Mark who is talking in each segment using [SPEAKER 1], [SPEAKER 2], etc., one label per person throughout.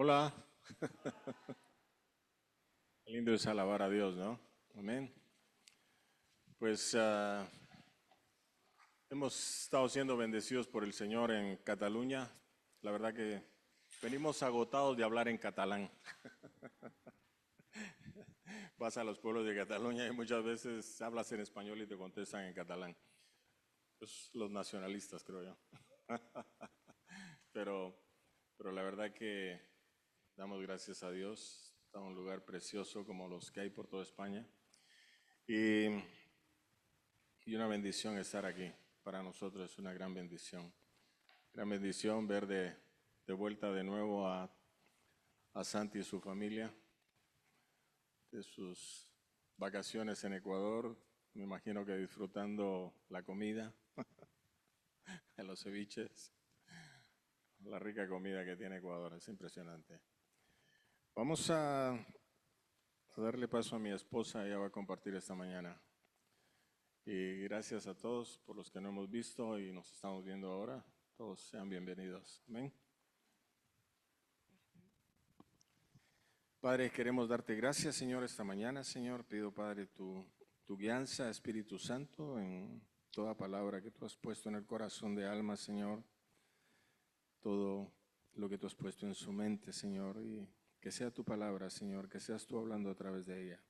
[SPEAKER 1] Hola. Qué lindo es alabar a Dios, ¿no? Amén. Pues hemos estado siendo bendecidos por el Señor en Cataluña. La verdad que venimos agotados de hablar en catalán. Vas a los pueblos de Cataluña y muchas veces hablas en español y te contestan en catalán. Pues los nacionalistas, creo yo. Pero la verdad que damos gracias a Dios. Está en un lugar precioso como los que hay por toda España. Y una bendición estar aquí. Para nosotros es una gran bendición. Gran bendición ver de vuelta de nuevo a Santi y su familia de sus vacaciones en Ecuador. Me imagino que disfrutando la comida, de los ceviches, la rica comida que tiene Ecuador. Es impresionante. Vamos a darle paso a mi esposa. Ella va a compartir esta mañana. Y gracias a todos por los que no hemos visto y nos estamos viendo ahora. Todos sean bienvenidos. Amén. Padre, queremos darte gracias, Señor, esta mañana, Señor. Pido, Padre, tu guianza, Espíritu Santo, en toda palabra que tú has puesto en el corazón de alma, Señor. Todo lo que tú has puesto en su mente, Señor. Y que sea tu palabra, Señor, que seas tú hablando a través de ella.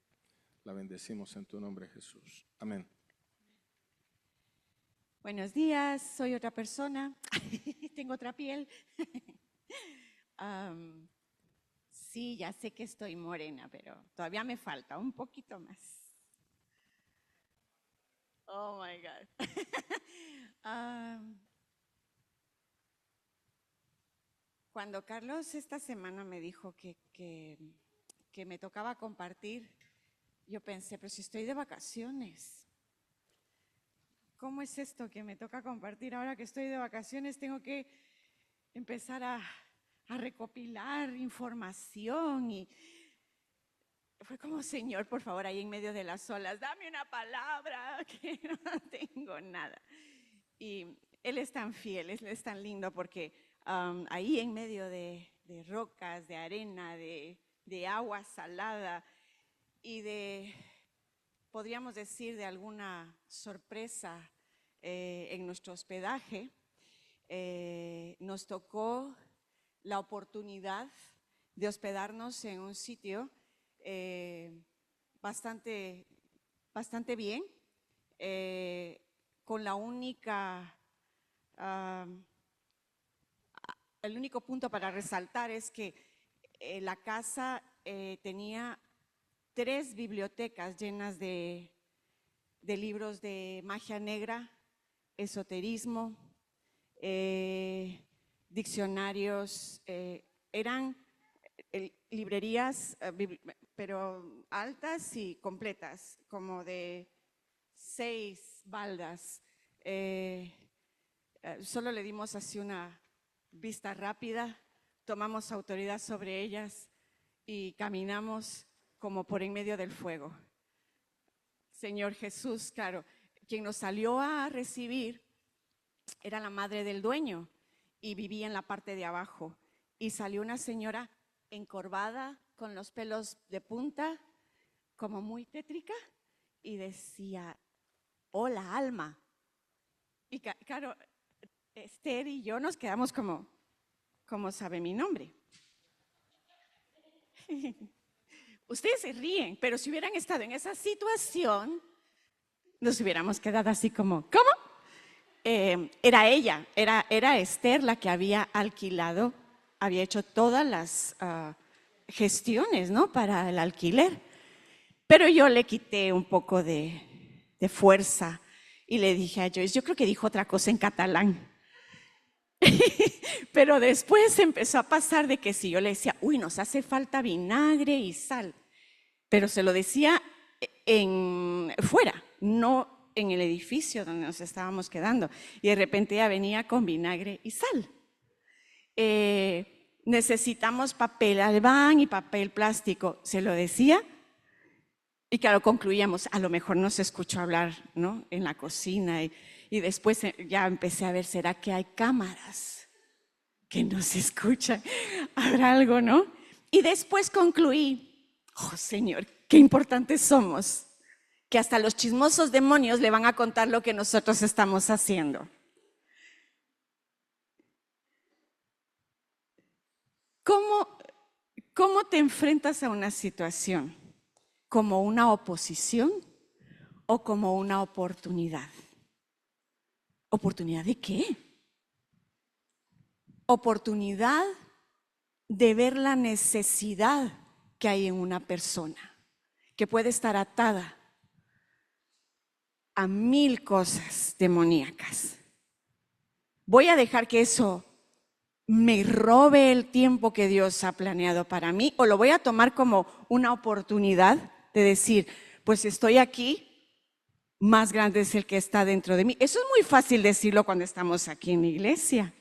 [SPEAKER 1] La bendecimos en tu nombre, Jesús. Amén.
[SPEAKER 2] Buenos días, soy otra persona, tengo otra piel. Sí, ya sé que estoy morena, pero todavía me falta un poquito más. Oh my God. Cuando Carlos esta semana me dijo que me tocaba compartir, yo pensé, pero si estoy de vacaciones. ¿Cómo es esto que me toca compartir ahora que estoy de vacaciones? Tengo que empezar a recopilar información y fue como, Señor, por favor, ahí en medio de las olas, dame una palabra que no tengo nada. Y Él es tan fiel, Él es tan lindo porque ahí en medio de rocas, de arena, de agua salada y podríamos decir, de alguna sorpresa en nuestro hospedaje, nos tocó la oportunidad de hospedarnos en un sitio bastante bien, con el único punto para resaltar es que la casa tenía 3 bibliotecas llenas de libros de magia negra, esoterismo, diccionarios, eran librerías, pero altas y completas, como de 6 baldas. Solo le dimos así una vista rápida, tomamos autoridad sobre ellas y caminamos como por en medio del fuego. Señor Jesús, claro, quien nos salió a recibir era la madre del dueño y vivía en la parte de abajo. Y salió una señora encorvada, con los pelos de punta, como muy tétrica, y decía, hola, Alma. Y claro, Esther y yo nos quedamos como sabe mi nombre. Ustedes se ríen, pero si hubieran estado en esa situación, nos hubiéramos quedado así como, ¿cómo? Era ella, era Esther la que había alquilado, había hecho todas las gestiones, ¿no?, para el alquiler. Pero yo le quité un poco de fuerza y le dije a Joyce, yo creo que dijo otra cosa en catalán. Pero después empezó a pasar de que si yo le decía, uy, nos hace falta vinagre y sal, pero se lo decía fuera, no en el edificio donde nos estábamos quedando, y de repente ella venía con vinagre y sal. Necesitamos papel albán y papel plástico, se lo decía, y claro, concluíamos, a lo mejor nos escuchó hablar, ¿no?, en la cocina, y después ya empecé a ver, ¿será que hay cámaras? que nos escuchan. Habrá algo, ¿no? Y después concluí, oh Señor, qué importantes somos, que hasta los chismosos demonios le van a contar lo que nosotros estamos haciendo. ¿Cómo te enfrentas a una situación? ¿Como una oposición o como una oportunidad? ¿Oportunidad de qué? Oportunidad de ver la necesidad que hay en una persona, que puede estar atada a 1000 cosas demoníacas. Voy a dejar que eso me robe el tiempo que Dios ha planeado para mí, o lo voy a tomar como una oportunidad de decir, pues estoy aquí, más grande es el que está dentro de mí. Eso es muy fácil decirlo cuando estamos aquí en la iglesia,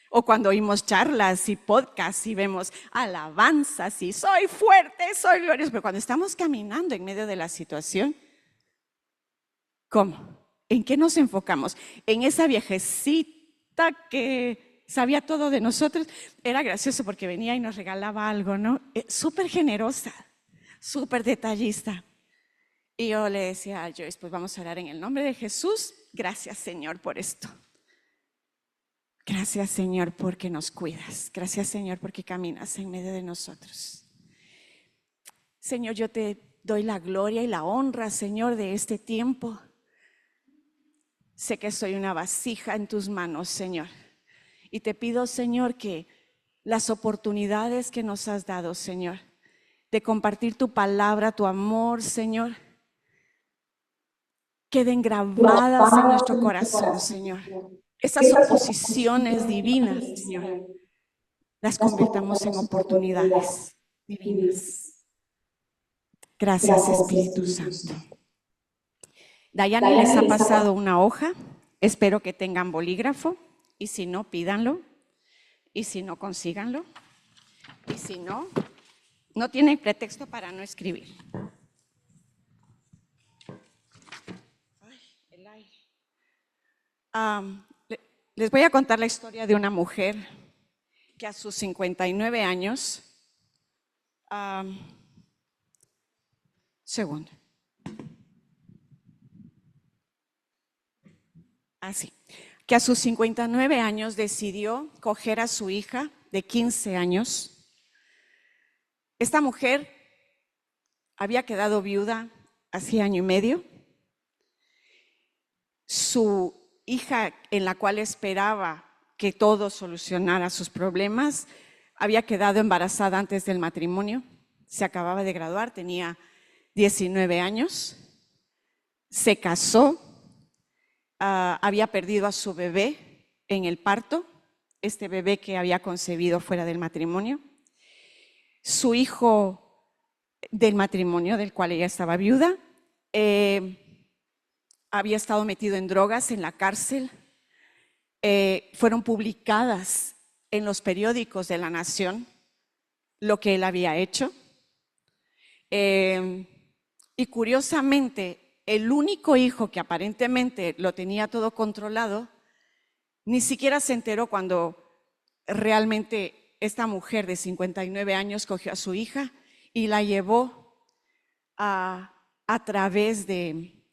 [SPEAKER 2] o cuando oímos charlas y podcasts y vemos alabanzas y soy fuerte, soy glorioso, pero cuando estamos caminando en medio de la situación, ¿cómo? ¿En qué nos enfocamos? En esa viejecita que sabía todo de nosotros. Era gracioso porque venía y nos regalaba algo, ¿no? Súper generosa, súper detallista. Y yo le decía a Joyce, pues vamos a orar en el nombre de Jesús. Gracias, Señor, por esto. Gracias, Señor, porque nos cuidas. Gracias, Señor, porque caminas en medio de nosotros. Señor, yo te doy la gloria y la honra, Señor, de este tiempo. Sé que soy una vasija en tus manos, Señor. Y te pido, Señor, que las oportunidades que nos has dado, Señor, de compartir tu palabra, tu amor, Señor, queden grabadas en nuestro corazón, Señor. Esas oposiciones divinas, Señor, las convirtamos en oportunidades divinas. Gracias, Espíritu Santo. Dayani les ha pasado una hoja. Espero que tengan bolígrafo. Y si no, pídanlo. Y si no, consíganlo. Y si no, no tienen pretexto para no escribir. Les voy a contar la historia de una mujer que a sus 59 años, que a sus 59 años decidió coger a su hija de 15 años. Esta mujer había quedado viuda hace año y medio. Su hija, en la cual esperaba que todo solucionara sus problemas, había quedado embarazada antes del matrimonio. Se acababa de graduar, tenía 19 años. Se casó. Había perdido a su bebé en el parto, este bebé que había concebido fuera del matrimonio. Su hijo del matrimonio, del cual ella estaba viuda, había estado metido en drogas en la cárcel. Fueron publicadas en los periódicos de la nación lo que él había hecho. Y curiosamente, el único hijo que aparentemente lo tenía todo controlado, ni siquiera se enteró cuando realmente esta mujer de 59 años cogió a su hija y la llevó a través de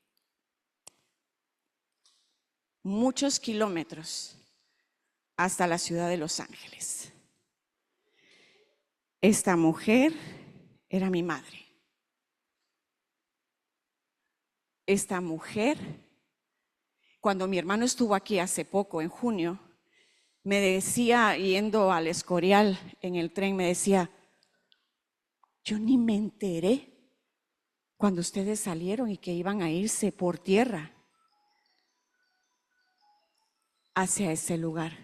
[SPEAKER 2] muchos kilómetros hasta la ciudad de Los Ángeles. Esta mujer era mi madre. Esta mujer, cuando mi hermano estuvo aquí hace poco, en junio, me decía, yendo al Escorial en el tren, me decía, yo ni me enteré cuando ustedes salieron y que iban a irse por tierra hacia ese lugar,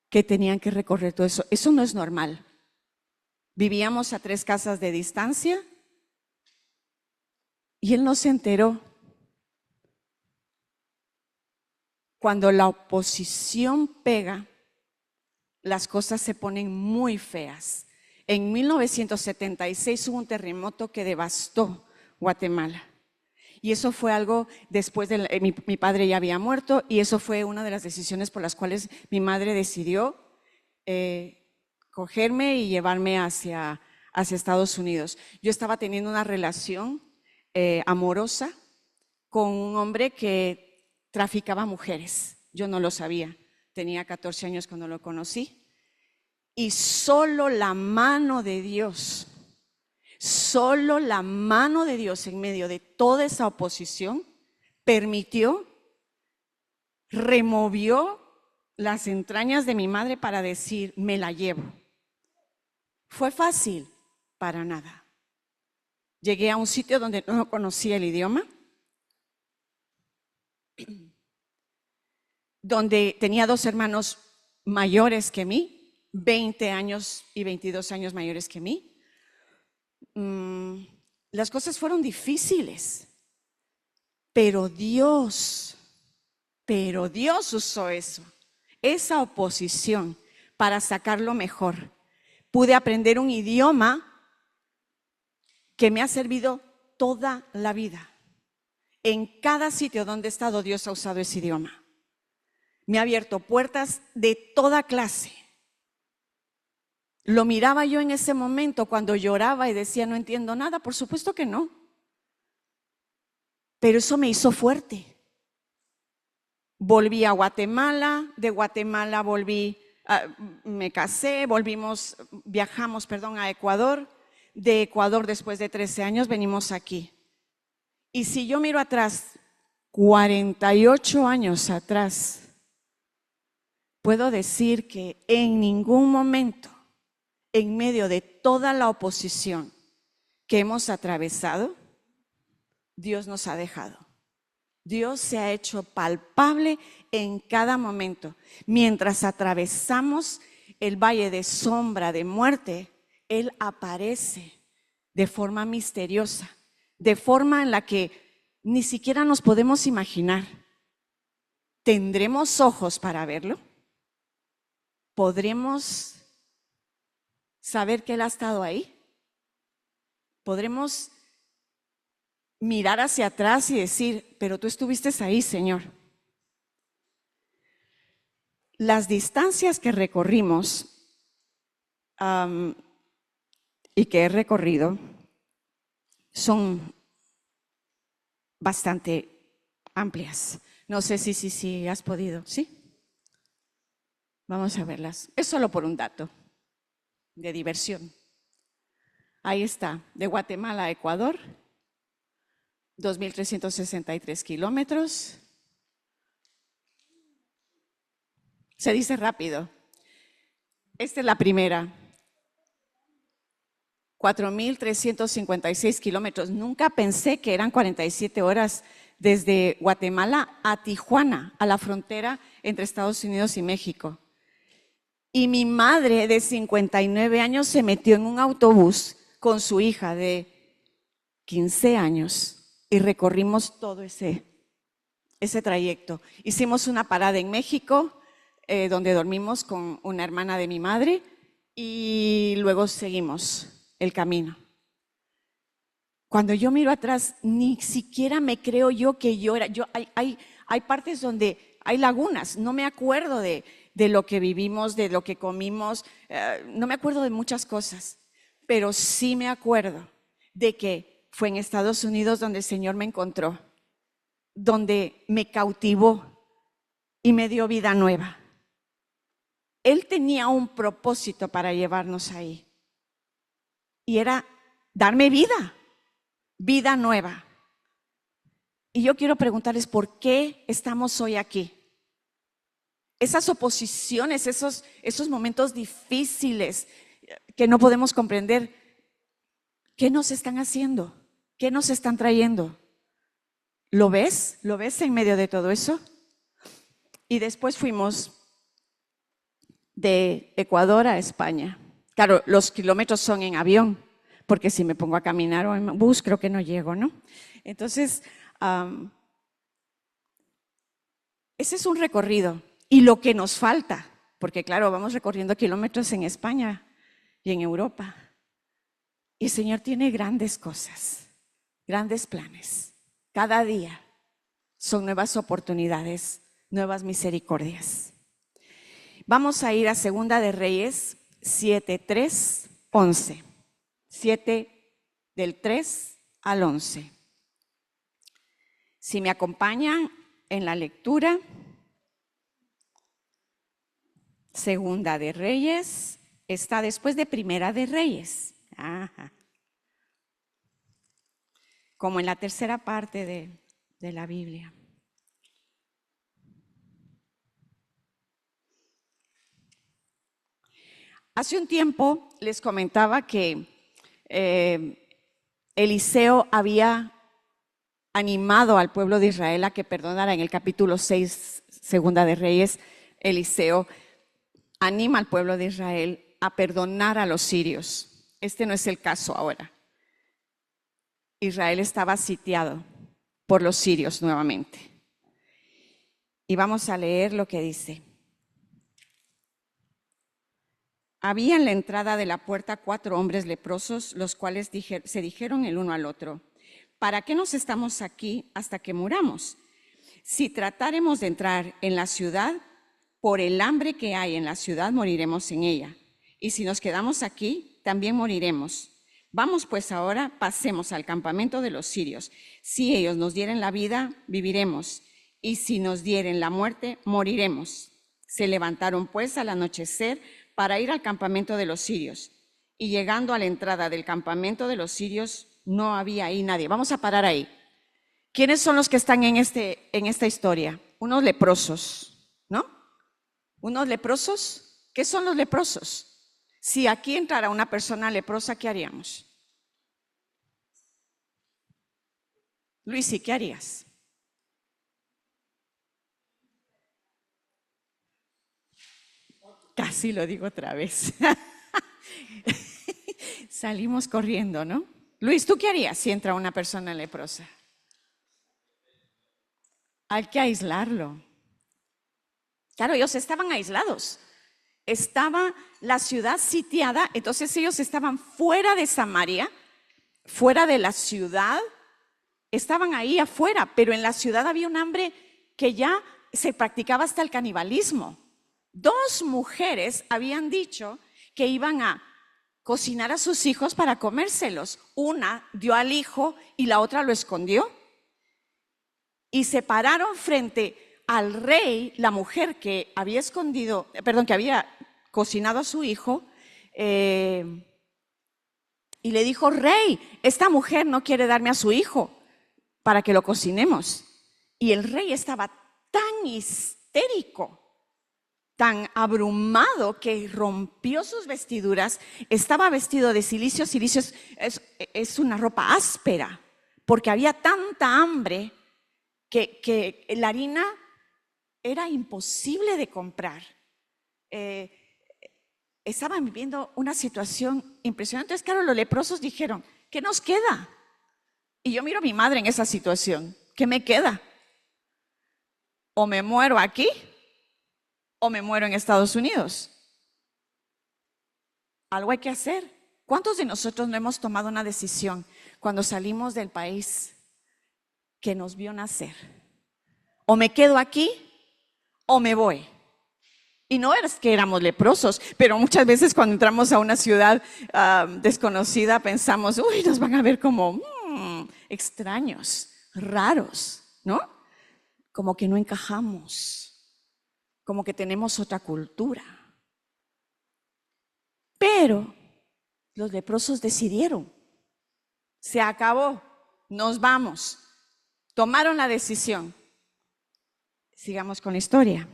[SPEAKER 2] que tenían que recorrer todo eso. Eso no es normal. Vivíamos a 3 casas de distancia y él no se enteró. Cuando la oposición pega, las cosas se ponen muy feas. En 1976 hubo un terremoto que devastó Guatemala. Y eso fue algo después de mi padre ya había muerto, y eso fue una de las decisiones por las cuales mi madre decidió cogerme y llevarme hacia Estados Unidos. Yo estaba teniendo una relación amorosa con un hombre que traficaba mujeres. Yo no lo sabía. Tenía 14 años cuando lo conocí. Y solo la mano de Dios en medio de toda esa oposición permitió, removió las entrañas de mi madre para decir, me la llevo. ¿Fue fácil? Para nada. Llegué a un sitio donde no conocía el idioma, donde tenía 2 hermanos mayores que mí, 20 años y 22 años mayores que mí. Las cosas fueron difíciles, pero Dios usó eso, esa oposición para sacarlo mejor. Pude aprender un idioma que me ha servido toda la vida. En cada sitio donde he estado, Dios ha usado ese idioma. Me ha abierto puertas de toda clase. Lo miraba yo en ese momento cuando lloraba y decía, no entiendo nada. Por supuesto que no. Pero eso me hizo fuerte. Volví a Guatemala, de Guatemala me casé, viajamos a Ecuador. De Ecuador, después de 13 años, venimos aquí. Y si yo miro atrás, 48 años atrás, puedo decir que en ningún momento, en medio de toda la oposición que hemos atravesado, Dios nos ha dejado. Dios se ha hecho palpable en cada momento. Mientras atravesamos el valle de sombra de muerte, Él aparece de forma misteriosa, de forma en la que ni siquiera nos podemos imaginar. ¿Tendremos ojos para verlo? ¿Podremos saber que Él ha estado ahí? ¿Podremos mirar hacia atrás y decir, pero tú estuviste ahí, Señor? Las distancias que recorrimos y que he recorrido son bastante amplias. No sé si has podido, ¿sí? Vamos a verlas. Es solo por un dato de diversión. Ahí está, de Guatemala a Ecuador, 2.363 kilómetros. Se dice rápido. Esta es la primera. 4.356 kilómetros. Nunca pensé que eran 47 horas desde Guatemala a Tijuana, a la frontera entre Estados Unidos y México. Y mi madre de 59 años se metió en un autobús con su hija de 15 años y recorrimos todo ese trayecto. Hicimos una parada en México, donde dormimos con una hermana de mi madre, y luego seguimos el camino. Cuando yo miro atrás, ni siquiera me creo yo que yo era. Hay partes donde hay lagunas, no me acuerdo de lo que vivimos, de lo que comimos, no me acuerdo de muchas cosas, pero sí me acuerdo de que fue en Estados Unidos donde el Señor me encontró, donde me cautivó y me dio vida nueva. Él tenía un propósito para llevarnos ahí, y era darme vida nueva. Y yo quiero preguntarles, ¿por qué estamos hoy aquí? Esas oposiciones, esos momentos difíciles que no podemos comprender, ¿qué nos están haciendo? ¿Qué nos están trayendo? ¿Lo ves? ¿Lo ves en medio de todo eso? Y después fuimos de Ecuador a España. Claro, los kilómetros son en avión, porque si me pongo a caminar o en bus creo que no llego, ¿no? Entonces, ese es un recorrido. Y lo que nos falta, porque claro, vamos recorriendo kilómetros en España y en Europa. Y el Señor tiene grandes cosas, grandes planes. Cada día son nuevas oportunidades, nuevas misericordias. Vamos a ir a Segunda de Reyes 7, 3, 11. 7 del 3 al 11. Si me acompañan en la lectura, Segunda de Reyes está después de Primera de Reyes. Ajá. Como en la tercera parte de la Biblia. Hace un tiempo les comentaba que Eliseo había animado al pueblo de Israel a que perdonara. En el capítulo 6, Segunda de Reyes, Eliseo anima al pueblo de Israel a perdonar a los sirios. Este no es el caso ahora. Israel estaba sitiado por los sirios nuevamente. Y vamos a leer lo que dice. Había en la entrada de la puerta 4 hombres leprosos, los cuales se dijeron el uno al otro: ¿para qué nos estamos aquí hasta que muramos? Si tratáremos de entrar en la ciudad, por el hambre que hay en la ciudad moriremos en ella. Y si nos quedamos aquí, también moriremos. Vamos pues ahora, pasemos al campamento de los sirios. Si ellos nos dieren la vida, viviremos. Y si nos dieren la muerte, moriremos. Se levantaron pues al anochecer para ir al campamento de los sirios. Y llegando a la entrada del campamento de los sirios, no había ahí nadie. Vamos a parar ahí. ¿Quiénes son los que están en esta historia? Unos leprosos, ¿no? ¿Unos leprosos? ¿Qué son los leprosos? Si aquí entrara una persona leprosa, ¿qué haríamos? Luis, ¿y qué harías? Casi lo digo otra vez. Salimos corriendo, ¿no? Luis, ¿tú qué harías si entra una persona leprosa? Hay que aislarlo. Claro, ellos estaban aislados. Estaba la ciudad sitiada, entonces ellos estaban fuera de Samaria, fuera de la ciudad, estaban ahí afuera, pero en la ciudad había un hambre que ya se practicaba hasta el canibalismo. 2 mujeres habían dicho que iban a cocinar a sus hijos para comérselos. Una dio al hijo y la otra lo escondió. Y se pararon frente al rey, la mujer que había que había cocinado a su hijo, y le dijo: rey, esta mujer no quiere darme a su hijo para que lo cocinemos. Y el rey estaba tan histérico, tan abrumado, que rompió sus vestiduras. Estaba vestido de cilicio. Cilicio es una ropa áspera, porque había tanta hambre que la harina era imposible de comprar. Estaban viviendo una situación impresionante. Entonces, claro, los leprosos dijeron: ¿qué nos queda? Y yo miro a mi madre en esa situación. ¿Qué me queda? O me muero aquí o me muero en Estados Unidos. Algo hay que hacer. ¿Cuántos de nosotros no hemos tomado una decisión cuando salimos del país que nos vio nacer? O me quedo aquí o me voy. Y no es que éramos leprosos, pero muchas veces cuando entramos a una ciudad desconocida pensamos: uy, nos van a ver como extraños, raros, ¿no? Como que no encajamos, como que tenemos otra cultura. Pero los leprosos decidieron: se acabó, nos vamos. Tomaron la decisión. Sigamos con la historia.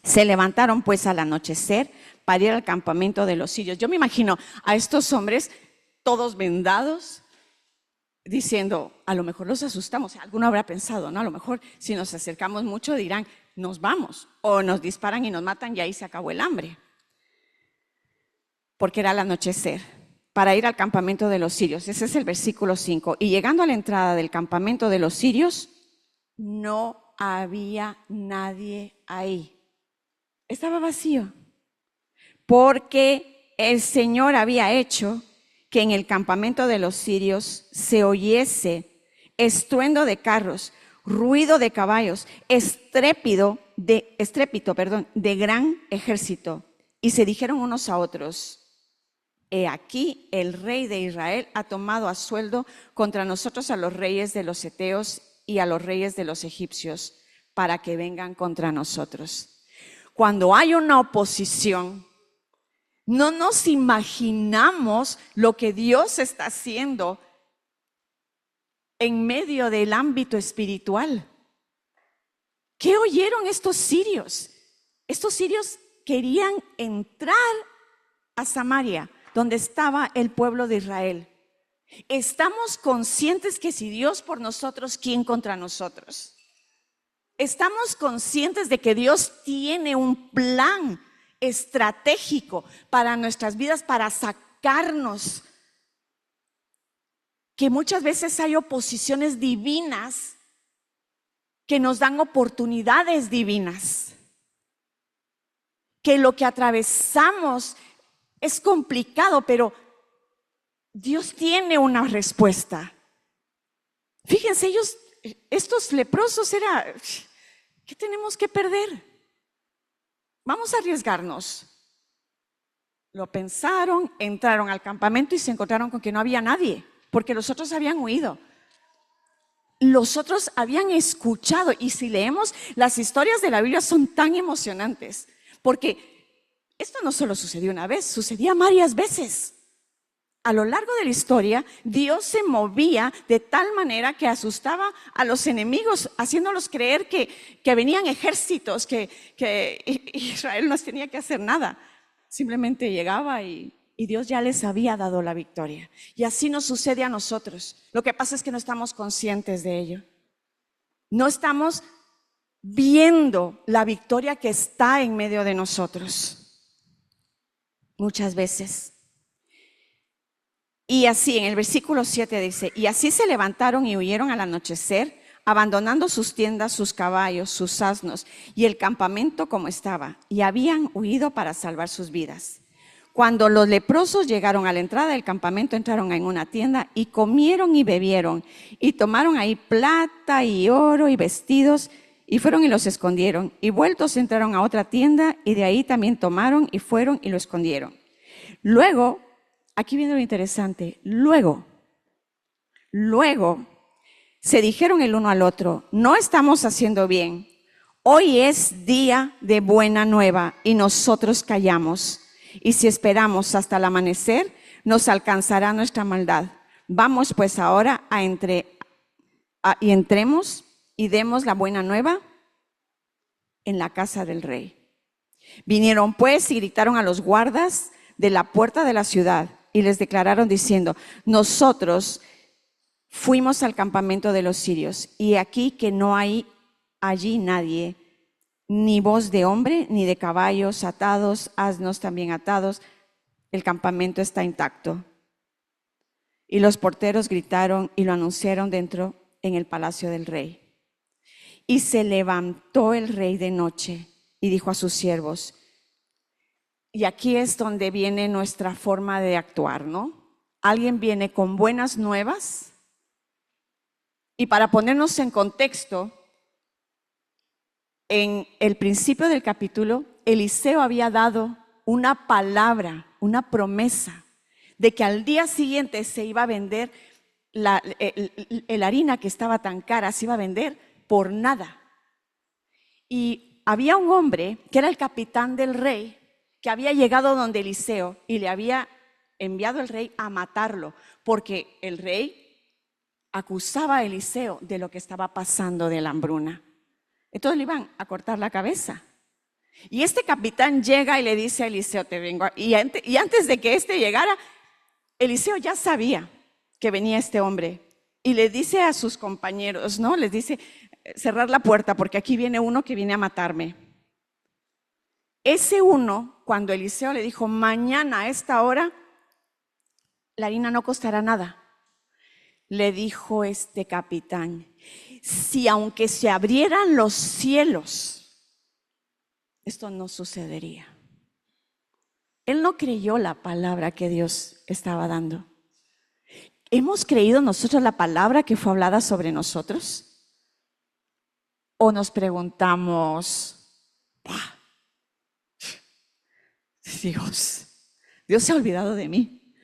[SPEAKER 2] Se levantaron pues al anochecer para ir al campamento de los sirios. Yo me imagino a estos hombres todos vendados, diciendo: a lo mejor los asustamos. Alguno habrá pensado, ¿no? A lo mejor si nos acercamos mucho dirán: nos vamos, o nos disparan y nos matan y ahí se acabó el hambre. Porque era el anochecer, para ir al campamento de los sirios. Ese es el versículo 5. Y llegando a la entrada del campamento de los sirios, no había nadie ahí. Estaba vacío, porque el Señor había hecho que en el campamento de los sirios se oyese estruendo de carros, ruido de caballos, estrépito, de gran ejército. Y se dijeron unos a otros: he aquí, el rey de Israel ha tomado a sueldo contra nosotros a los reyes de los heteos y a los reyes de los egipcios, para que vengan contra nosotros. Cuando hay una oposición, no nos imaginamos lo que Dios está haciendo en medio del ámbito espiritual. ¿Qué oyeron estos sirios? Estos sirios querían entrar a Samaria, donde estaba el pueblo de Israel. Estamos conscientes que si Dios por nosotros, ¿quién contra nosotros? Estamos conscientes de que Dios tiene un plan estratégico para nuestras vidas, para sacarnos. Que muchas veces hay oposiciones divinas que nos dan oportunidades divinas. Que lo que atravesamos es complicado, pero Dios tiene una respuesta. Fíjense, estos leprosos ¿qué tenemos que perder? Vamos a arriesgarnos. Lo pensaron, entraron al campamento y se encontraron con que no había nadie, porque los otros habían huido. Los otros habían escuchado, y si leemos las historias de la Biblia son tan emocionantes, porque esto no solo sucedió una vez, sucedía varias veces. A lo largo de la historia, Dios se movía de tal manera que asustaba a los enemigos, haciéndolos creer que venían ejércitos, que Israel no tenía que hacer nada. Simplemente llegaba y Dios ya les había dado la victoria. Y así nos sucede a nosotros. Lo que pasa es que no estamos conscientes de ello. No estamos viendo la victoria que está en medio de nosotros. Muchas veces. Y así en el versículo 7 dice: y así se levantaron y huyeron al anochecer, abandonando sus tiendas, sus caballos, sus asnos y el campamento como estaba, y habían huido para salvar sus vidas. Cuando los leprosos llegaron a la entrada del campamento, entraron en una tienda y comieron y bebieron, y tomaron ahí plata y oro y vestidos, y fueron y los escondieron. Y vueltos entraron a otra tienda, y de ahí también tomaron y fueron y lo escondieron. Luego, aquí viene lo interesante, luego se dijeron el uno al otro: no estamos haciendo bien. Hoy es día de buena nueva y nosotros callamos. Y si esperamos hasta el amanecer, nos alcanzará nuestra maldad. Vamos pues ahora y entremos y demos la buena nueva en la casa del rey. Vinieron pues y gritaron a los guardas de la puerta de la ciudad y les declararon diciendo: nosotros fuimos al campamento de los sirios, y aquí que no hay allí nadie, ni voz de hombre, ni de caballos atados, asnos también atados. El campamento está intacto. Y los porteros gritaron y lo anunciaron dentro en el palacio del rey. Y se levantó el rey de noche y dijo a sus siervos, y aquí es donde viene nuestra forma de actuar, ¿no? Alguien viene con buenas nuevas, y para ponernos en contexto, en el principio del capítulo, Eliseo había dado una palabra, una promesa, de que al día siguiente se iba a vender la harina que estaba tan cara, se iba a vender por nada. Y había un hombre que era el capitán del rey, que había llegado donde Eliseo y le había enviado el rey a matarlo, porque el rey acusaba a Eliseo de lo que estaba pasando de la hambruna. Entonces le iban a cortar la cabeza. Y este capitán llega y le dice a Eliseo, te vengo. Y antes de que este llegara, Eliseo ya sabía que venía este hombre. Y le dice a sus compañeros, ¿no? Les dice, cerrar la puerta porque aquí viene uno que viene a matarme. Ese uno, cuando Eliseo le dijo, mañana a esta hora, la harina no costará nada. Le dijo este capitán, si aunque se abrieran los cielos, esto no sucedería. Él no creyó la palabra que Dios estaba dando. ¿Hemos creído nosotros la palabra que fue hablada sobre nosotros? o nos preguntamos, Dios se ha olvidado de mí.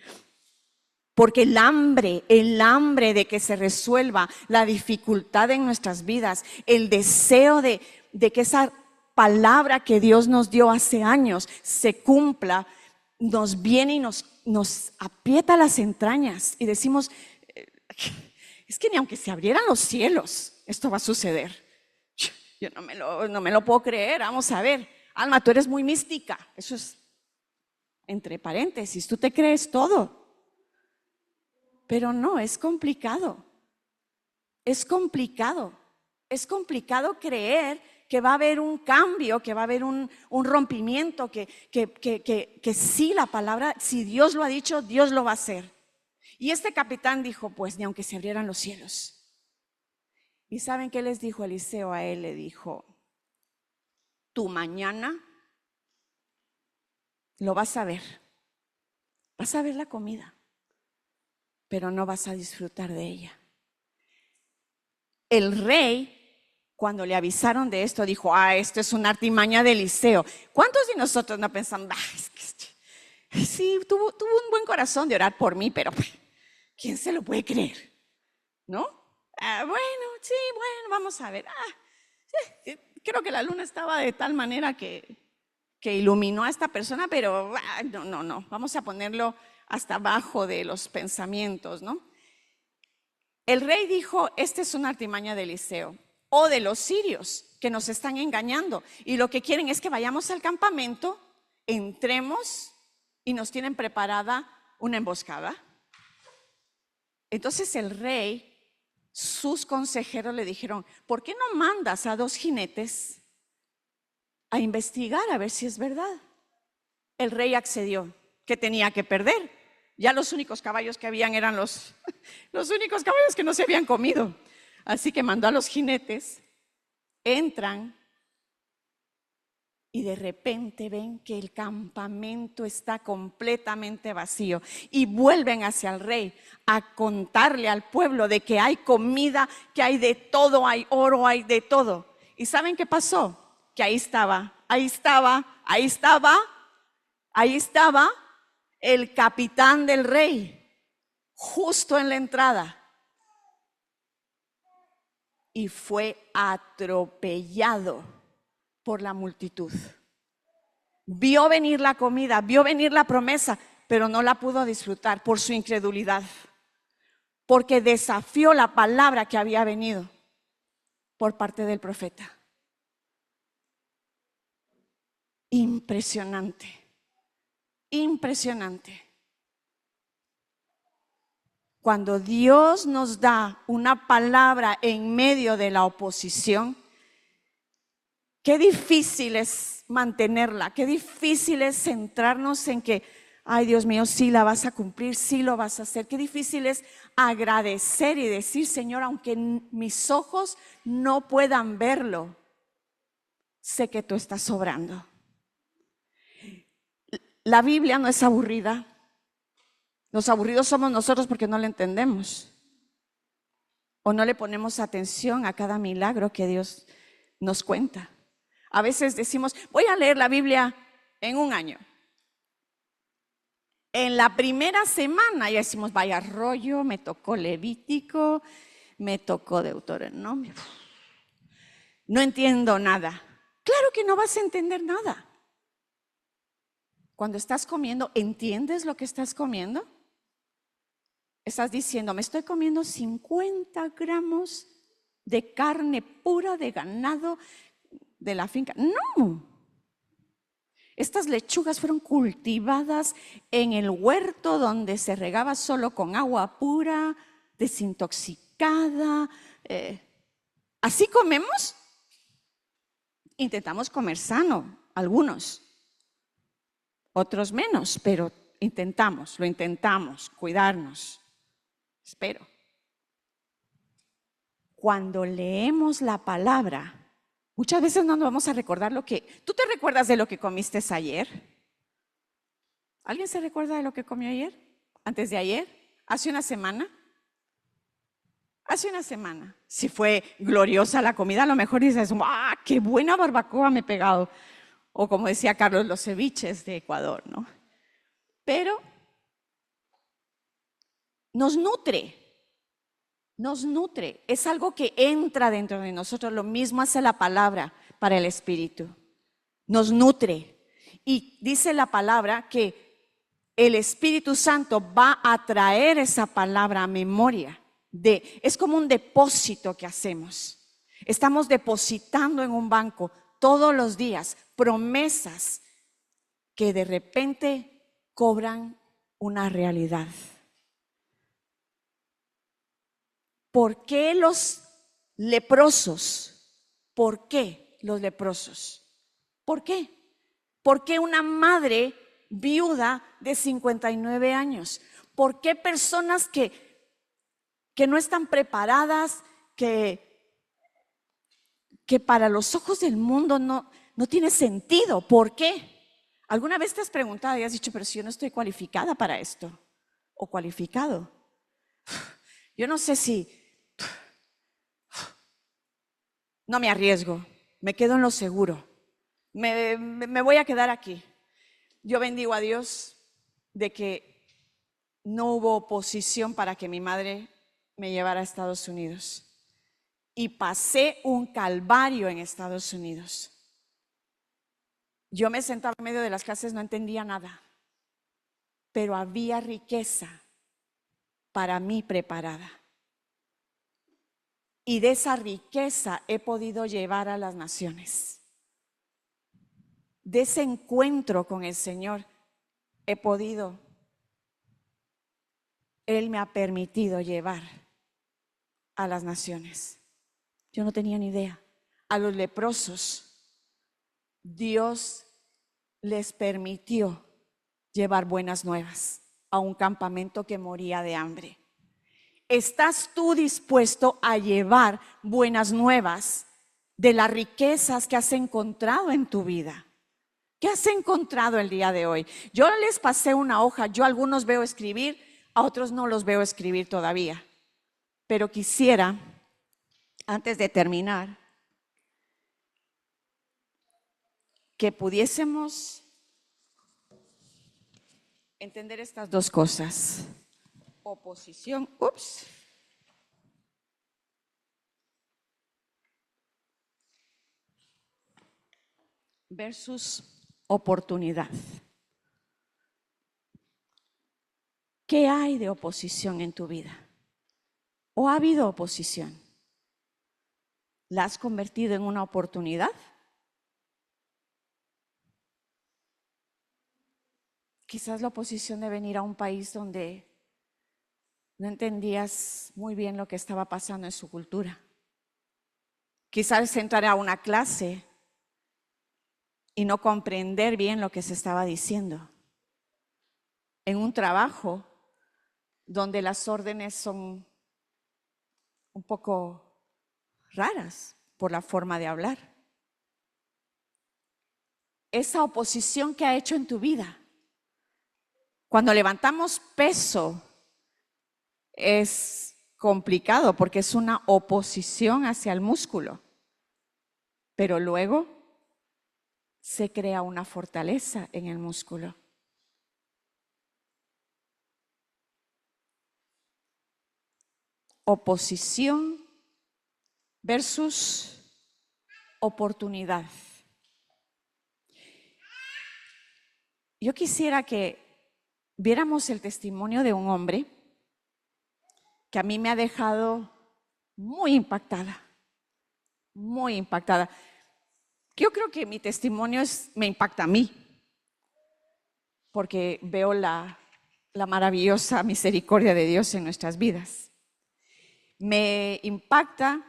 [SPEAKER 2] Porque el hambre de que se resuelva la dificultad en nuestras vidas, el deseo de que esa palabra que Dios nos dio hace años se cumpla, nos viene y nos aprieta las entrañas y decimos, es que ni aunque se abrieran los cielos, esto va a suceder. Yo no me lo puedo creer. Vamos a ver, Alma, tú eres muy mística. Eso es entre paréntesis, tú te crees todo. Pero no, es complicado. Es complicado. Es complicado creer que va a haber un cambio, que va a haber un rompimiento, que sí, la palabra, si Dios lo ha dicho, Dios lo va a hacer. Y este capitán dijo, pues ni aunque se abrieran los cielos. ¿Y saben qué les dijo Eliseo a él? Le dijo, tú mañana lo vas a ver la comida, pero no vas a disfrutar de ella. El rey, cuando le avisaron de esto, dijo, esto es una artimaña de Eliseo. ¿Cuántos de nosotros no pensamos, sí, tuvo un buen corazón de orar por mí, pero ¿quién se lo puede creer? ¿No? Bueno, vamos a ver. Creo que la luna estaba de tal manera que iluminó a esta persona, pero no, vamos a ponerlo hasta abajo de los pensamientos, ¿no? El rey dijo, esta es una artimaña de Eliseo o de los sirios que nos están engañando y lo que quieren es que vayamos al campamento, entremos y nos tienen preparada una emboscada. Entonces el rey, sus consejeros le dijeron, ¿por qué no mandas a 2 jinetes a investigar a ver si es verdad? El rey accedió. ¿Qué tenía que perder? Ya los únicos caballos que habían eran los únicos caballos que no se habían comido. Así que mandó a los jinetes, entran y de repente ven que el campamento está completamente vacío y vuelven hacia el rey a contarle al pueblo de que hay comida, que hay de todo, hay oro, hay de todo. ¿Y saben qué pasó? Que ahí estaba el capitán del rey, justo en la entrada. Y fue atropellado por la multitud. Vio venir la comida, vio venir la promesa, pero no la pudo disfrutar por su incredulidad, porque desafió la palabra que había venido por parte del profeta. Impresionante, impresionante. Cuando Dios nos da una palabra en medio de la oposición, qué difícil es mantenerla, qué difícil es centrarnos en que, ay Dios mío, sí la vas a cumplir, sí lo vas a hacer. Qué difícil es agradecer y decir, Señor, aunque mis ojos no puedan verlo, sé que tú estás obrando. La Biblia no es aburrida. Los aburridos somos nosotros porque no la entendemos o no le ponemos atención a cada milagro que Dios nos cuenta. A veces decimos, voy a leer la Biblia en un año. En la primera semana ya decimos, vaya rollo, me tocó Levítico, me tocó Deuteronomio. No entiendo nada. Claro que no vas a entender nada. Cuando estás comiendo, ¿entiendes lo que estás comiendo? Estás diciendo, me estoy comiendo 50 gramos de carne pura de ganado de la finca. No. Estas lechugas fueron cultivadas en el huerto donde se regaba solo con agua pura, desintoxicada. ¿Así comemos? Intentamos comer sano, algunos. Otros menos, pero lo intentamos, cuidarnos. Espero. Cuando leemos la palabra, muchas veces no nos vamos a recordar lo que... ¿Tú te recuerdas de lo que comiste ayer? ¿Alguien se recuerda de lo que comió ayer? ¿Antes de ayer? ¿Hace una semana? Hace una semana. Si fue gloriosa la comida, a lo mejor dices, ¡ah, qué buena barbacoa me he pegado! O como decía Carlos, los ceviches de Ecuador, ¿no? Pero nos nutre, es algo que entra dentro de nosotros. Lo mismo hace la palabra para el espíritu, nos nutre. Y dice la palabra que el Espíritu Santo va a traer esa palabra a memoria. Es como un depósito que hacemos. Estamos depositando en un banco todos los días promesas que de repente cobran una realidad. ¿Por qué los leprosos? ¿Por qué los leprosos? ¿Por qué? ¿Por qué una madre viuda de 59 años? ¿Por qué personas que no están preparadas, que para los ojos del mundo no tiene sentido? ¿Por qué? ¿Alguna vez te has preguntado y has dicho, pero si yo no estoy cualificada para esto o cualificado? Yo no sé si no me arriesgo, me quedo en lo seguro, me voy a quedar aquí. Yo bendigo a Dios de que no hubo oposición para que mi madre me llevara a Estados Unidos. Y pasé un calvario en Estados Unidos. Yo me sentaba en medio de las clases, no entendía nada, pero había riqueza para mí preparada. Y de esa riqueza he podido llevar a las naciones. De ese encuentro con el Señor he podido, Él me ha permitido llevar a las naciones. Yo no tenía ni idea. A los leprosos, Dios les permitió llevar buenas nuevas a un campamento que moría de hambre. ¿Estás tú dispuesto a llevar buenas nuevas de las riquezas que has encontrado en tu vida? ¿Qué has encontrado el día de hoy? Yo les pasé una hoja, yo a algunos veo escribir, a otros no los veo escribir todavía. Pero quisiera, antes de terminar, que pudiésemos entender estas dos cosas. Oposición, versus oportunidad. ¿Qué hay de oposición en tu vida? ¿O ha habido oposición? ¿La has convertido en una oportunidad? Quizás la oposición de venir a un país donde no entendías muy bien lo que estaba pasando en su cultura. Quizás entrar a una clase y no comprender bien lo que se estaba diciendo. En un trabajo donde las órdenes son un poco raras por la forma de hablar. Esa oposición que ha hecho en tu vida. Cuando levantamos peso es complicado porque es una oposición hacia el músculo, pero luego se crea una fortaleza en el músculo. Oposición versus oportunidad. Yo quisiera que viéramos el testimonio de un hombre que a mí me ha dejado muy impactada, muy impactada. Yo creo que mi testimonio me impacta a mí, porque veo la maravillosa misericordia de Dios en nuestras vidas. Me impacta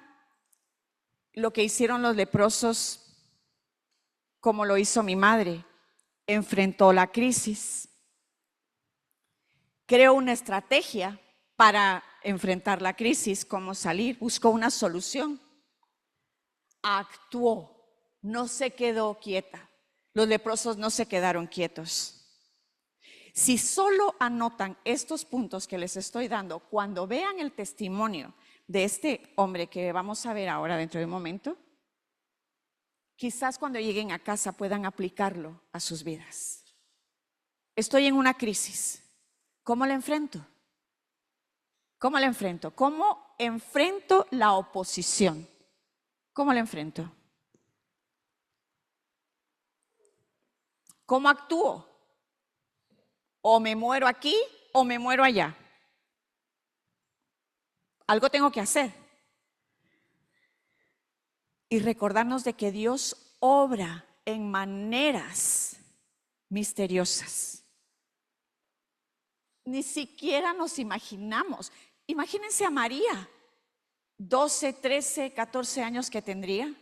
[SPEAKER 2] lo que hicieron los leprosos, como lo hizo mi madre. Enfrentó la crisis. Creó una estrategia para enfrentar la crisis, cómo salir. Buscó una solución. Actuó, no se quedó quieta. Los leprosos no se quedaron quietos. Si solo anotan estos puntos que les estoy dando, cuando vean el testimonio de este hombre que vamos a ver ahora dentro de un momento, quizás cuando lleguen a casa puedan aplicarlo a sus vidas. Estoy en una crisis. ¿Cómo la enfrento? ¿Cómo la enfrento? ¿Cómo enfrento la oposición? ¿Cómo la enfrento? ¿Cómo actúo? O me muero aquí o me muero allá. Algo tengo que hacer. Y recordarnos de que Dios obra en maneras misteriosas. Ni siquiera nos imaginamos. Imagínense a María, 12, 13, 14 años que tendría.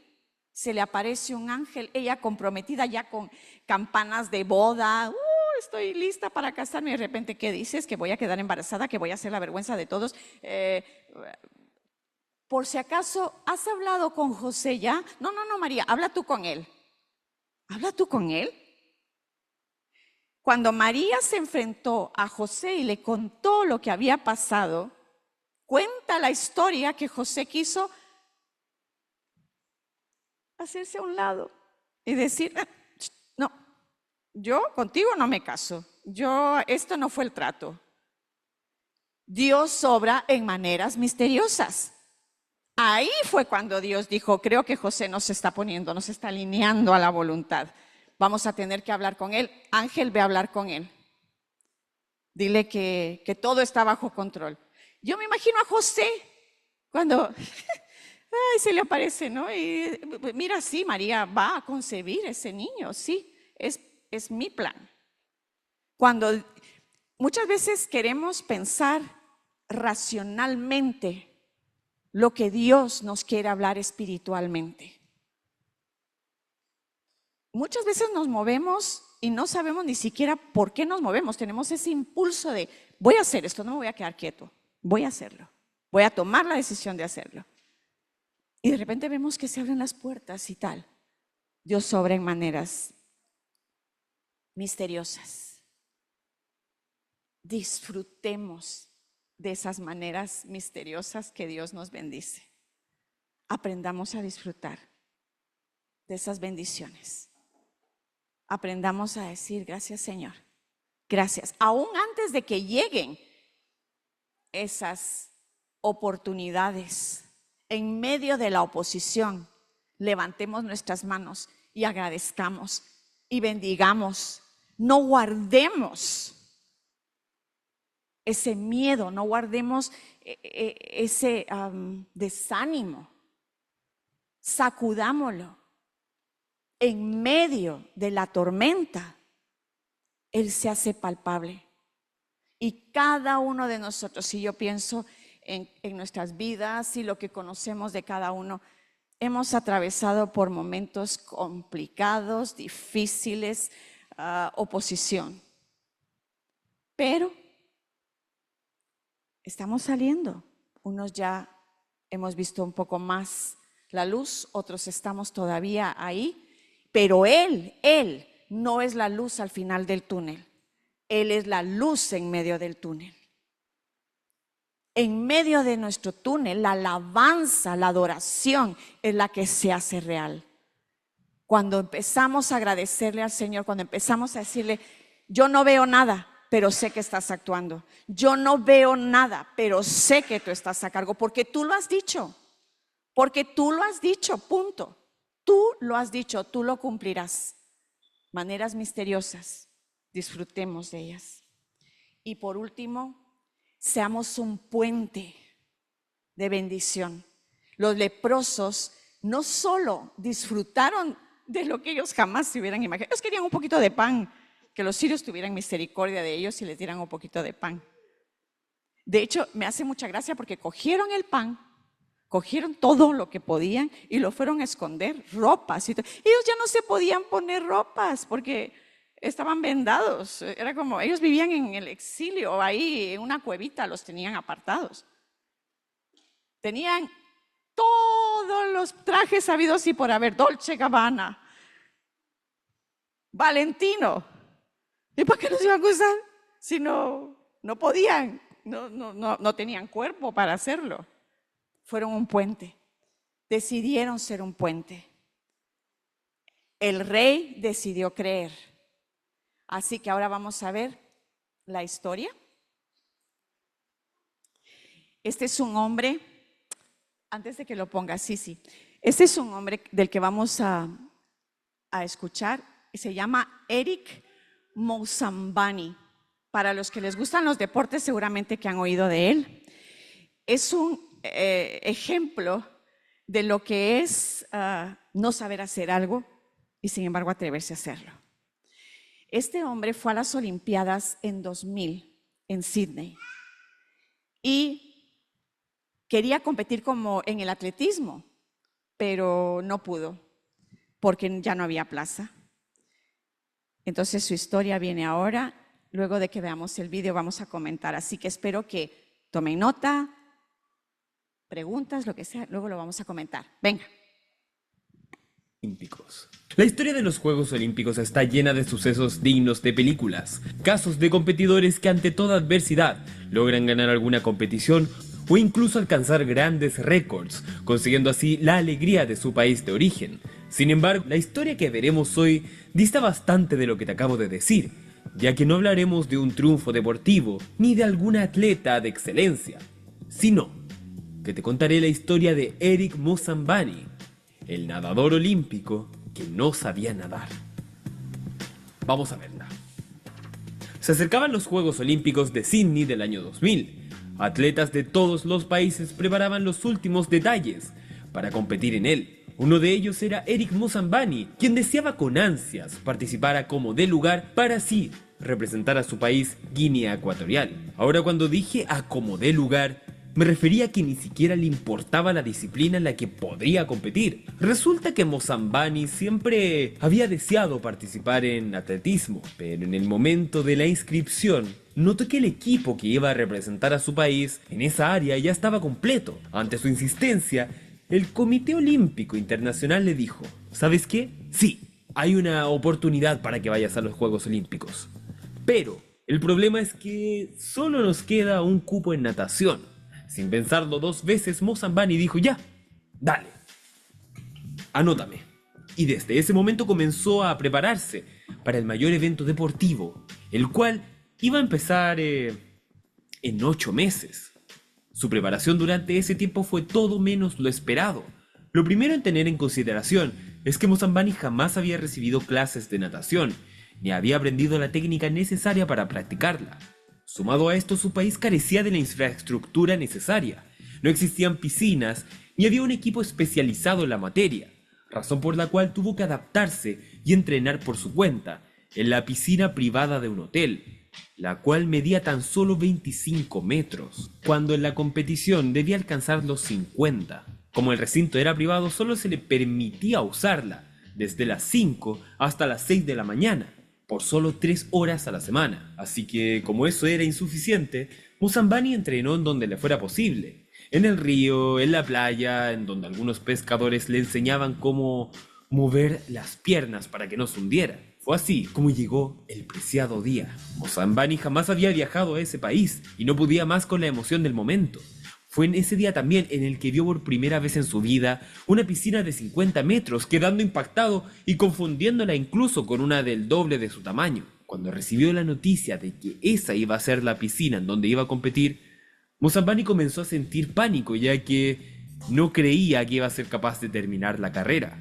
[SPEAKER 2] Se le aparece un ángel, ella comprometida ya con campanas de boda. Estoy lista para casarme. Y de repente, ¿qué dices? Que voy a quedar embarazada, que voy a hacer la vergüenza de todos. Por si acaso, ¿has hablado con José ya? No, María, habla tú con él. ¿Habla tú con él? Cuando María se enfrentó a José y le contó lo que había pasado, cuenta la historia que José quiso hacerse a un lado y decir, no, yo contigo no me caso, esto no fue el trato. Dios obra en maneras misteriosas. Ahí fue cuando Dios dijo, creo que José nos está alineando a la voluntad. Vamos a tener que hablar con él. Ángel, ve a hablar con él. Dile que todo está bajo control. Yo me imagino a José cuando se le aparece, ¿no? Y mira, sí, María va a concebir ese niño, sí, es mi plan. Cuando muchas veces queremos pensar racionalmente lo que Dios nos quiere hablar espiritualmente. Muchas veces nos movemos y no sabemos ni siquiera por qué nos movemos. Tenemos ese impulso de, voy a hacer esto, no me voy a quedar quieto, voy a hacerlo, voy a tomar la decisión de hacerlo. Y de repente vemos que se abren las puertas y tal. Dios obra en maneras misteriosas. Disfrutemos de esas maneras misteriosas que Dios nos bendice. Aprendamos a disfrutar de esas bendiciones. Aprendamos a decir, gracias Señor, gracias. Aún antes de que lleguen esas oportunidades, en medio de la oposición, levantemos nuestras manos y agradezcamos y bendigamos. No guardemos ese miedo, no guardemos ese desánimo. Sacudámoslo. En medio de la tormenta, Él se hace palpable. Y cada uno de nosotros, si yo pienso en nuestras vidas y lo que conocemos de cada uno, hemos atravesado por momentos complicados, difíciles, oposición. Pero estamos saliendo. Unos ya hemos visto un poco más la luz, otros estamos todavía ahí. Pero Él no es la luz al final del túnel. Él es la luz en medio del túnel. En medio de nuestro túnel, la alabanza, la adoración es la que se hace real. Cuando empezamos a agradecerle al Señor, cuando empezamos a decirle, yo no veo nada, pero sé que estás actuando. Yo no veo nada, pero sé que tú estás a cargo, porque tú lo has dicho. Porque tú lo has dicho, punto. Tú lo has dicho, tú lo cumplirás. Maneras misteriosas, disfrutemos de ellas. Y por último, seamos un puente de bendición. Los leprosos no solo disfrutaron de lo que ellos jamás se hubieran imaginado. Ellos querían un poquito de pan, que los sirios tuvieran misericordia de ellos y les dieran un poquito de pan. De hecho, me hace mucha gracia porque cogieron el pan, cogieron todo lo que podían y lo fueron a esconder, ropas y todo. Ellos ya no se podían poner ropas porque estaban vendados. Era como, ellos vivían en el exilio, ahí en una cuevita los tenían apartados. Tenían todos los trajes habidos y por haber, Dolce Gabbana, Valentino. ¿Y para qué los iban a usar? Si no podían, no tenían cuerpo para hacerlo. fueron un puente, decidieron ser un puente. El rey decidió creer. Así que ahora vamos a ver la historia. Este es un hombre, antes de que lo ponga, sí. Este es un hombre del que vamos a escuchar. Se llama Eric Moussambani. Para los que les gustan los deportes, seguramente que han oído de él. Es un ejemplo de lo que es no saber hacer algo y sin embargo atreverse a hacerlo. Este hombre fue a las Olimpiadas en 2000 en Sydney y quería competir como en el atletismo, pero no pudo porque ya no había plaza. Entonces su historia viene ahora. Luego de que veamos el video vamos a comentar, así que espero que tomen nota, preguntas, lo que sea, luego lo vamos a comentar. Venga.
[SPEAKER 3] Olímpicos. La historia de los Juegos Olímpicos está llena de sucesos dignos de películas, casos de competidores que ante toda adversidad logran ganar alguna competición o incluso alcanzar grandes récords, consiguiendo así la alegría de su país de origen. Sin embargo, la historia que veremos hoy dista bastante de lo que te acabo de decir, ya que no hablaremos de un triunfo deportivo ni de algún atleta de excelencia, sino que te contaré la historia de Eric Moussambani, el nadador olímpico que no sabía nadar. Vamos a verla. Se acercaban los Juegos Olímpicos de Sydney del año 2000. Atletas de todos los países preparaban los últimos detalles para competir en él. Uno de ellos era Eric Moussambani, quien deseaba con ansias participar como de lugar para así representar a su país, Guinea Ecuatorial. Ahora, cuando dije a como de lugar, me refería a que ni siquiera le importaba la disciplina en la que podría competir. Resulta que Moussambani siempre había deseado participar en atletismo, pero en el momento de la inscripción notó que el equipo que iba a representar a su país en esa área ya estaba completo. Ante su insistencia, el Comité Olímpico Internacional le dijo: ¿sabes qué? Sí, hay una oportunidad para que vayas a los Juegos Olímpicos. Pero el problema es que solo nos queda un cupo en natación. Sin pensarlo dos veces, Moussambani dijo: ya, dale, anótame. Y desde ese momento comenzó a prepararse para el mayor evento deportivo, el cual iba a empezar en 8 meses. Su preparación durante ese tiempo fue todo menos lo esperado. Lo primero en tener en consideración es que Moussambani jamás había recibido clases de natación, ni había aprendido la técnica necesaria para practicarla. Sumado a esto, su país carecía de la infraestructura necesaria. No existían piscinas, ni había un equipo especializado en la materia, razón por la cual tuvo que adaptarse y entrenar por su cuenta, en la piscina privada de un hotel, la cual medía tan solo 25 metros, cuando en la competición debía alcanzar los 50. Como el recinto era privado, solo se le permitía usarla desde las 5 hasta las 6 de la mañana, por solo 3 horas a la semana. Así que, como eso era insuficiente, Moussambani entrenó en donde le fuera posible, en el río, en la playa, en donde algunos pescadores le enseñaban cómo mover las piernas para que no se hundiera. Fue así como llegó el preciado día. Moussambani jamás había viajado a ese país y no podía más con la emoción del momento. Fue en ese día también en el que vio por primera vez en su vida una piscina de 50 metros, quedando impactado y confundiéndola incluso con una del doble de su tamaño. Cuando recibió la noticia de que esa iba a ser la piscina en donde iba a competir, Moussambani comenzó a sentir pánico, ya que no creía que iba a ser capaz de terminar la carrera.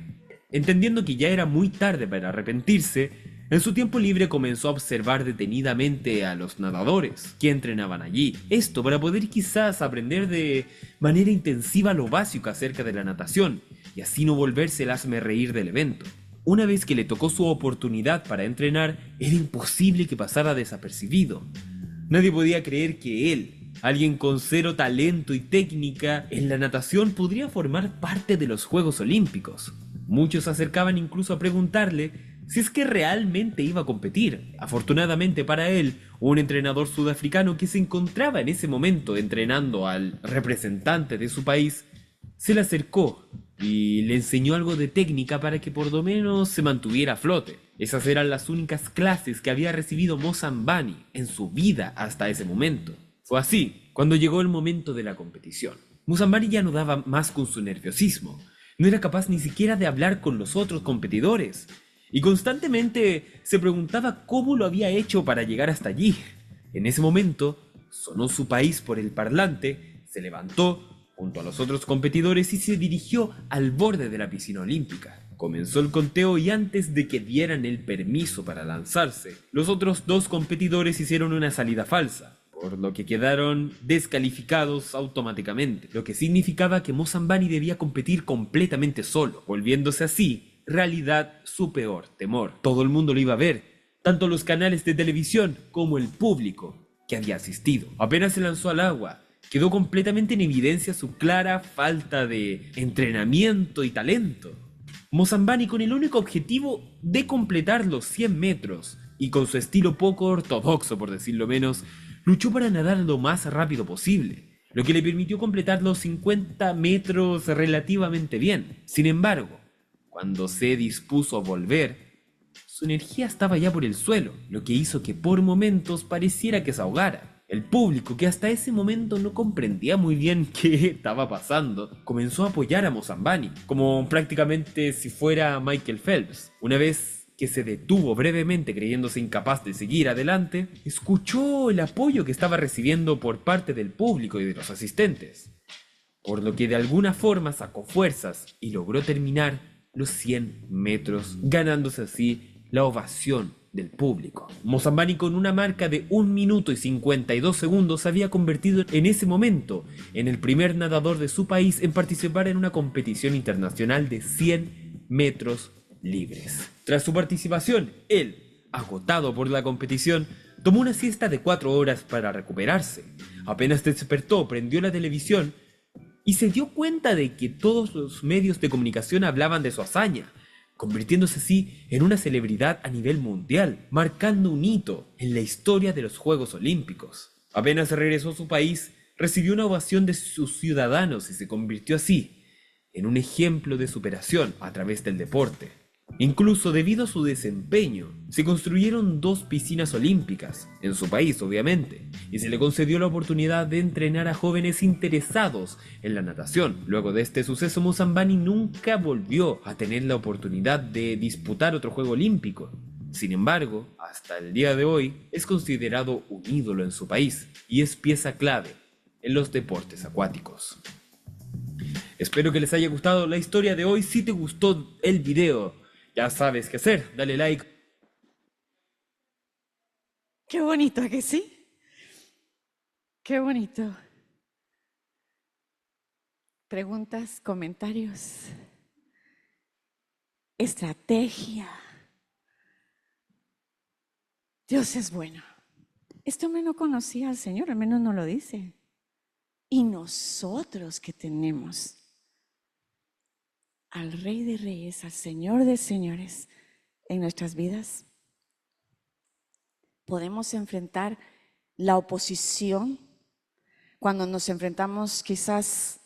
[SPEAKER 3] Entendiendo que ya era muy tarde para arrepentirse, en su tiempo libre comenzó a observar detenidamente a los nadadores que entrenaban allí. Esto para poder quizás aprender de manera intensiva lo básico acerca de la natación y así no volverse el hazmerreír del evento. Una vez que le tocó su oportunidad para entrenar, era imposible que pasara desapercibido. Nadie podía creer que él, alguien con cero talento y técnica en la natación, podría formar parte de los Juegos Olímpicos. Muchos se acercaban incluso a preguntarle si es que realmente iba a competir. Afortunadamente para él, un entrenador sudafricano que se encontraba en ese momento entrenando al representante de su país, se le acercó y le enseñó algo de técnica para que por lo menos se mantuviera a flote. Esas eran las únicas clases que había recibido Moussambani en su vida hasta ese momento. Fue así cuando llegó el momento de la competición. Muzambani ya no daba más con su nerviosismo. No era capaz ni siquiera de hablar con los otros competidores. Y constantemente se preguntaba cómo lo había hecho para llegar hasta allí. En ese momento, sonó su país por el parlante, se levantó junto a los otros competidores y se dirigió al borde de la piscina olímpica. Comenzó el conteo y antes de que dieran el permiso para lanzarse, los otros dos competidores hicieron una salida falsa, por lo que quedaron descalificados automáticamente, lo que significaba que Muzambani debía competir completamente solo, volviéndose así realidad su peor temor. Todo el mundo lo iba a ver, tanto los canales de televisión como el público que había asistido. Apenas se lanzó al agua, quedó completamente en evidencia su clara falta de entrenamiento y talento. Muzambani, con el único objetivo de completar los 100 metros y con su estilo poco ortodoxo, por decirlo menos, luchó para nadar lo más rápido posible, lo que le permitió completar los 50 metros relativamente bien. Sin embargo, cuando se dispuso a volver, su energía estaba ya por el suelo, lo que hizo que por momentos pareciera que se ahogara. El público, que hasta ese momento no comprendía muy bien qué estaba pasando, comenzó a apoyar a Muzambani, como prácticamente si fuera Michael Phelps. Una vez que se detuvo brevemente creyéndose incapaz de seguir adelante, escuchó el apoyo que estaba recibiendo por parte del público y de los asistentes, por lo que de alguna forma sacó fuerzas y logró terminar los 100 metros, ganándose así la ovación del público. Muzambani, con una marca de 1 minuto y 52 segundos, se había convertido en ese momento en el primer nadador de su país en participar en una competición internacional de 100 metros libres. Tras su participación, él, agotado por la competición, tomó una siesta de 4 horas para recuperarse. Apenas despertó, prendió la televisión y se dio cuenta de que todos los medios de comunicación hablaban de su hazaña, convirtiéndose así en una celebridad a nivel mundial, marcando un hito en la historia de los Juegos Olímpicos. Apenas regresó a su país, recibió una ovación de sus ciudadanos y se convirtió así en un ejemplo de superación a través del deporte. Incluso debido a su desempeño, se construyeron 2 piscinas olímpicas, en su país obviamente, y se le concedió la oportunidad de entrenar a jóvenes interesados en la natación. Luego de este suceso, Muzambani nunca volvió a tener la oportunidad de disputar otro juego olímpico. Sin embargo, hasta el día de hoy es considerado un ídolo en su país y es pieza clave en los deportes acuáticos. Espero que les haya gustado la historia de hoy. Si te gustó el video, ya sabes qué hacer, dale like.
[SPEAKER 2] Qué bonito, ¿a que sí? Qué bonito. Preguntas, comentarios, estrategia. Dios es bueno. Este hombre no conocía al Señor, al menos no lo dice. Y nosotros que tenemos al Rey de Reyes, al Señor de Señores en nuestras vidas, podemos enfrentar la oposición cuando nos enfrentamos quizás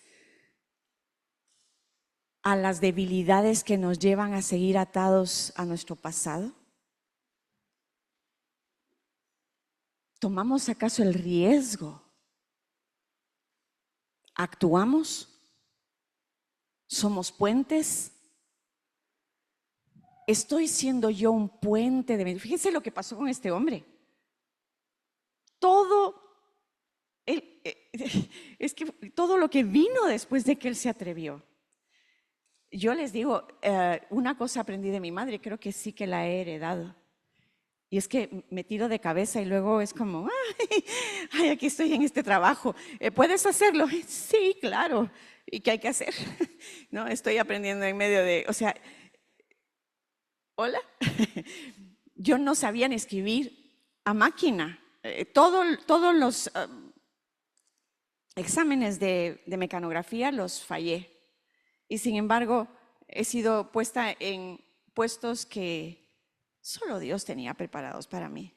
[SPEAKER 2] a las debilidades que nos llevan a seguir atados a nuestro pasado. ¿Tomamos acaso el riesgo? ¿Actuamos? ¿Somos puentes? ¿Estoy siendo yo un puente de bendición? Fíjense lo que pasó con este hombre. Es que todo lo que vino después de que él se atrevió. Yo les digo, una cosa aprendí de mi madre, creo que sí que la he heredado. Y es que me tiro de cabeza y luego es como, ay, aquí estoy en este trabajo. ¿Puedes hacerlo? Sí, claro. ¿Y qué hay que hacer? No, estoy aprendiendo en medio de, o sea, hola. Yo no sabía ni escribir a máquina. Todos los exámenes de mecanografía los fallé. Y sin embargo, he sido puesta en puestos que solo Dios tenía preparados para mí.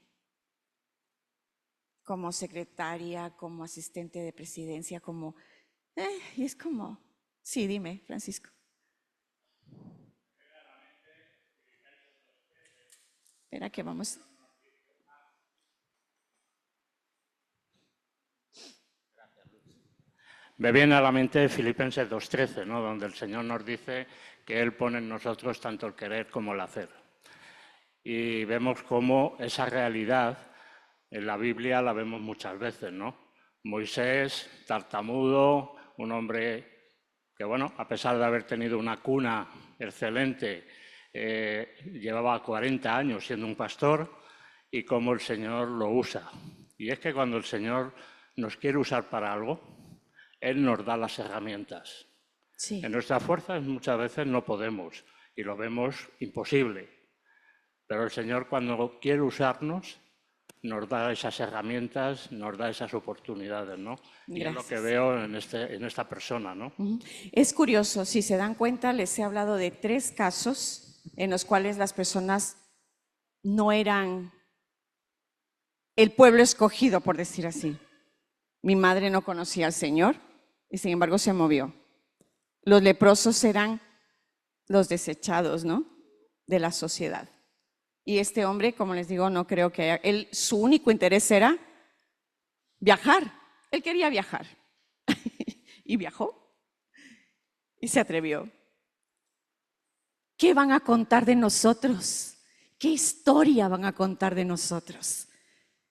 [SPEAKER 2] Como secretaria, como asistente de presidencia, como... y es como... Sí, dime, Francisco. Espera que vamos...
[SPEAKER 4] Me viene a la mente Filipenses 2:13, ¿no? Donde el Señor nos dice que Él pone en nosotros tanto el querer como el hacer. Y vemos cómo esa realidad en la Biblia la vemos muchas veces, ¿no? Moisés, tartamudo, un hombre que, bueno, a pesar de haber tenido una cuna excelente, llevaba 40 años siendo un pastor, y cómo el Señor lo usa. Y es que cuando el Señor nos quiere usar para algo, Él nos da las herramientas.
[SPEAKER 2] Sí.
[SPEAKER 4] En nuestras fuerzas muchas veces no podemos y lo vemos imposible. Pero el Señor, cuando quiere usarnos, nos da esas herramientas, nos da esas oportunidades, ¿no? Y es lo que veo en esta persona, ¿no?
[SPEAKER 2] Es curioso, si se dan cuenta, les he hablado de 3 casos en los cuales las personas no eran el pueblo escogido, por decir así. Mi madre no conocía al Señor y sin embargo se movió. Los leprosos eran los desechados, ¿no?, de la sociedad. Y este hombre, como les digo, no creo que su único interés era viajar. Él quería viajar. Y viajó. Y se atrevió. ¿Qué van a contar de nosotros? ¿Qué historia van a contar de nosotros?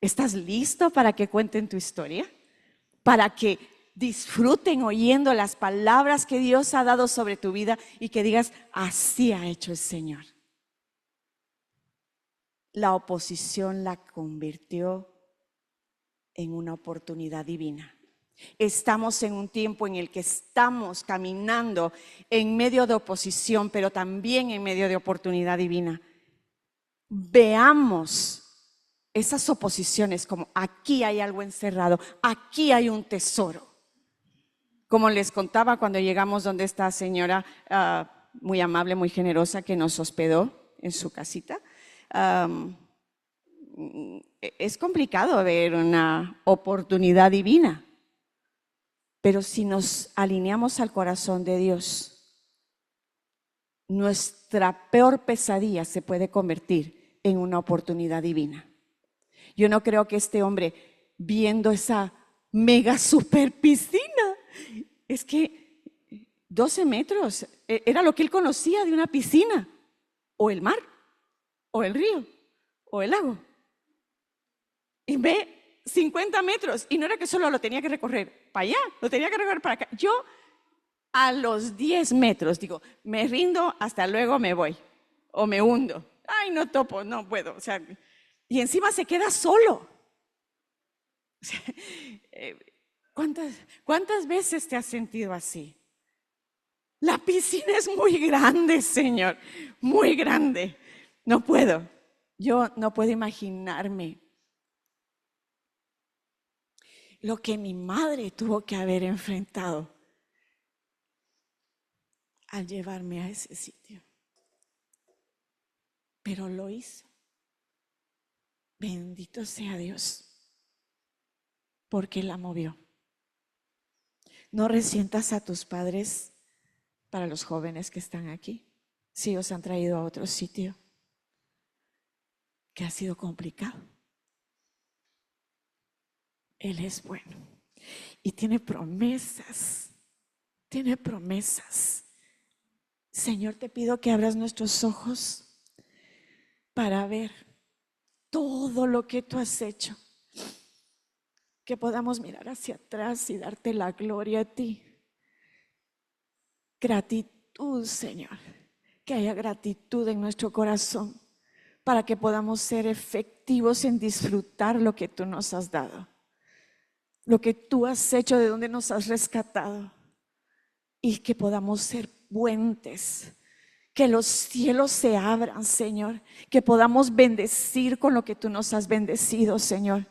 [SPEAKER 2] ¿Estás listo para que cuenten tu historia? Para que disfruten oyendo las palabras que Dios ha dado sobre tu vida y que digas, así ha hecho el Señor. La oposición la convirtió en una oportunidad divina. Estamos en un tiempo en el que estamos caminando en medio de oposición, pero también en medio de oportunidad divina. Veamos esas oposiciones como aquí hay algo encerrado, aquí hay un tesoro. Como les contaba cuando llegamos donde esta señora muy amable, muy generosa que nos hospedó en su casita, es complicado ver una oportunidad divina, pero si nos alineamos al corazón de Dios, nuestra peor pesadilla se puede convertir en una oportunidad divina. Yo no creo que este hombre, viendo esa mega super piscina, es que 12 metros era lo que él conocía de una piscina, o el mar, o el río, o el lago. Y ve 50 metros, y no era que solo lo tenía que recorrer para allá, lo tenía que recorrer para acá. Yo a los 10 metros digo, me rindo, hasta luego me voy, o me hundo. Ay, no topo, no puedo. O sea, y encima se queda solo. O sea, ¿cuántas veces te has sentido así? La piscina es muy grande, Señor, muy grande. No puedo, yo no puedo imaginarme lo que mi madre tuvo que haber enfrentado al llevarme a ese sitio. Pero lo hizo. Bendito sea Dios, porque la movió. No resientas a tus padres para los jóvenes que están aquí, si os han traído a otro sitio que ha sido complicado. Él es bueno y tiene promesas, tiene promesas. Señor, te pido que abras nuestros ojos para ver todo lo que tú has hecho, que podamos mirar hacia atrás y darte la gloria a ti. Gratitud, Señor, que haya gratitud en nuestro corazón para que podamos ser efectivos en disfrutar lo que tú nos has dado, lo que tú has hecho, de donde nos has rescatado, y que podamos ser puentes, que los cielos se abran, Señor, que podamos bendecir con lo que tú nos has bendecido, Señor,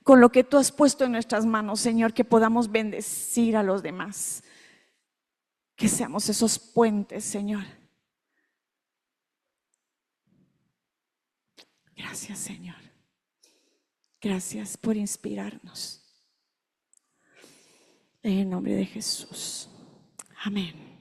[SPEAKER 2] con lo que tú has puesto en nuestras manos, Señor, que podamos bendecir a los demás, que seamos esos puentes, Señor. Gracias, Señor. Gracias por inspirarnos. En el nombre de Jesús. Amén.